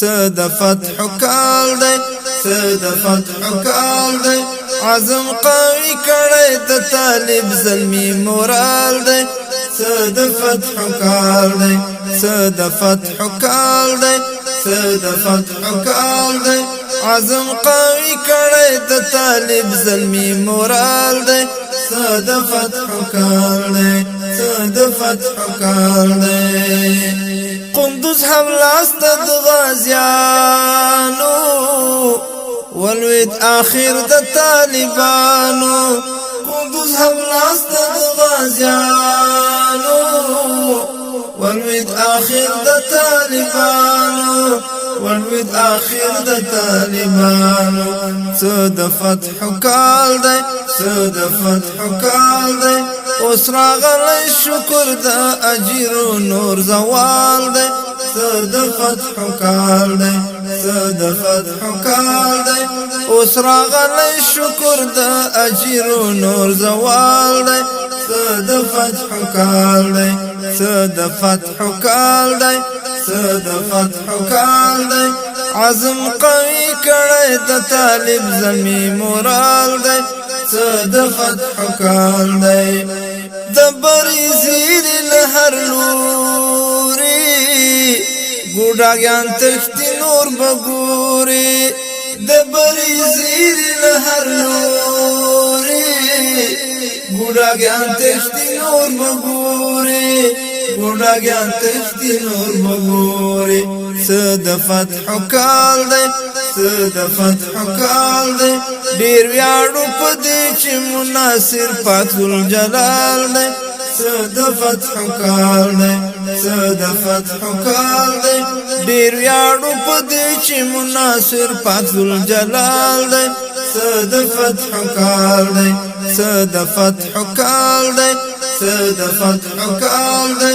سد فتح کال دی سد فتح کال دی عزم قوی کړی د طالب زلمی مورال دی سد فتح کال دی سد فتح کال دی سد فتح کال دی عزم قوی کړی د طالب زلمی مورال دی سد فتح کال دی سد فتح کال دی قندوز حملاست د غازیانو ولوید آخر د طالبانو قندوز حملاست د غازیانو ولوید آخر د طالبانو ولوید آخر د طالبانو سد فتح کال دی سد فتح کال دی اوس راغلی شکر د اجر نور زوال دی سد فتح کال دی سد فتح کال دی اوس راغلی شکر د اجر نور زوال دی سد فتح کال دی سد فتح کال دی سد فتح کال دی عزم قوی کړی د طالب زلمی مورال دی سد فتح کال دی د بری زیر لهر لوري ګوډاګیان تختی نور بګوري د بری زیر لهر لوري ګوډاګیان تختی نور بګوري ګوډاګیان تختی نور بګوري سد فتح کال دی سد فتح کال دی ډیر ویاړو په دې چې مناصر پاک ذوالجلال دی سد فتح کال دی سد فتح کال دی ډیر ویاړو په دې چې مناصر پاک ذوالجلال دی سد فتح کال دی سد فتح کال دی سد فتح کال دی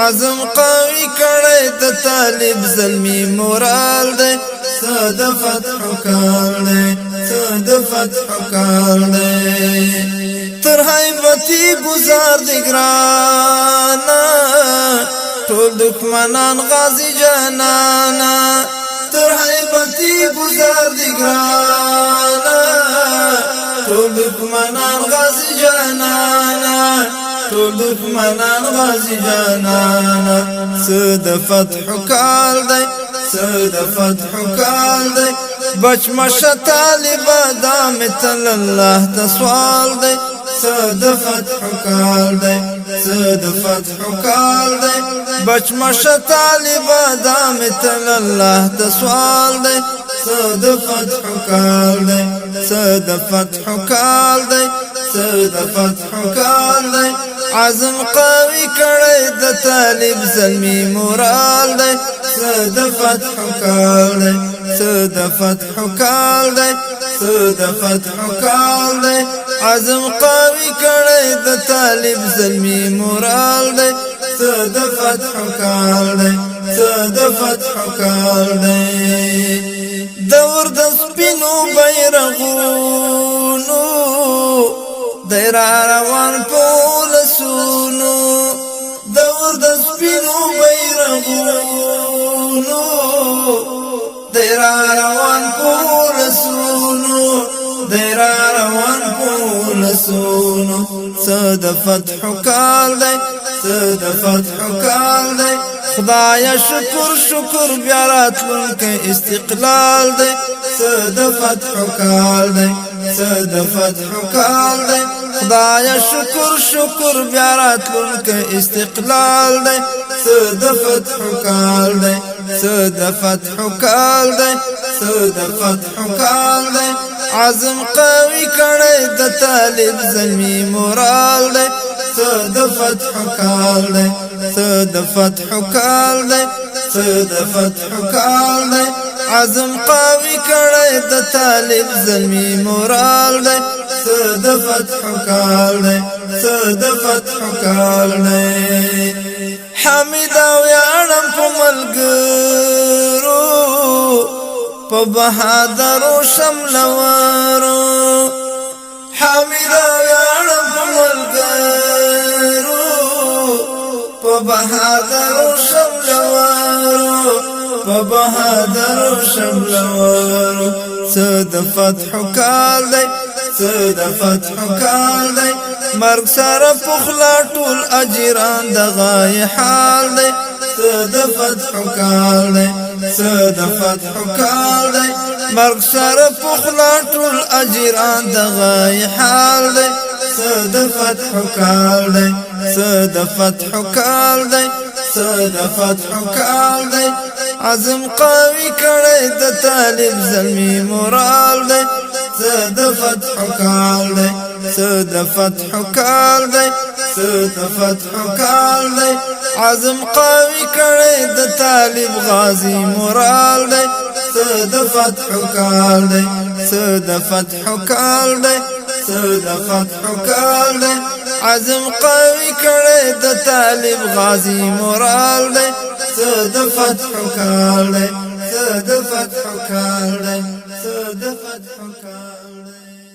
عزم قوی کړی د طالب زلمی مورال دی سد فتح کال دی سد فتح کال دی تر حیبتی گزار دی گرانا ټول دښمنان غازی جانانا تر حیبتی گزار دی گرانا ټول دښمنان غازی جانانا ټول دښمنان غازی جانانا سد فتح کال دی سد فتح کال دی بچ مشه طالبه دا مثل الله تسوال دی سد فتح کال دی سد فتح کال دی بچ مشه طالبه دا مثل الله تسوال دی سد فتح کال دی سد فتح کال دی سد فتح کال دی عزم قوی کړی د طالب زلمی مورال دی سد فتح کال دی سد فتح کال دی سد فتح کال دی عزم قوی کړی د طالب زلمی مورال دی سد فتح کال دی سد فتح کال دی دور د سپینو بیرغونو دیر روان پولسونو دور د سپینو بیرغونو دیر روان پولسونو دیر روان پولسونو سد فتح کال دی سد فتح کال دی خدایا شکر شکر بیا راتلونکی استقلال دی سد فتح کال دی سد فتح کال دی خدایا شکر شکر بیا راتلونکی استقلال دی سد فتح کال دی سد فتح کال دی سد فتح کال دی عزم قوی کړی د طالب زلمی مورال دی سد فتح کال دی سد فتح کال دی سد فتح کال دی عزم قوی کړی د طالب زلمی مورال دی سد فتح کال دی سد فتح کال دی حمید او یارم په ملګرو په بهادرو شملورو حمید او یارم په ملګرو په بهادرو شملورو په بهادر شملورو څه د فتح کال دی څه د فتح کال دی مرګ سره پخلا ټول اجران دغه حال دی څه د فتح کال دی څه د فتح کال دی مرګ سره پخلا ټول اجران دغه حال دی څه د فتح کال دی څه د فتح کال دی څه د فتح کال دی عزم قوي کړی د طالب زلمی مورال دی څه د فتح کال دی څه د فتح کال دی څه د فتح کال دی عزم قوي کړی د طالب غازی مورال دی څه د فتح کال دی څه د فتح کال دی څه د فتح کال دی عزم قوي کړی د طالب غازی مورال دی څه د فتح کال دی څه د فتح کال دی څه د فتح کال دی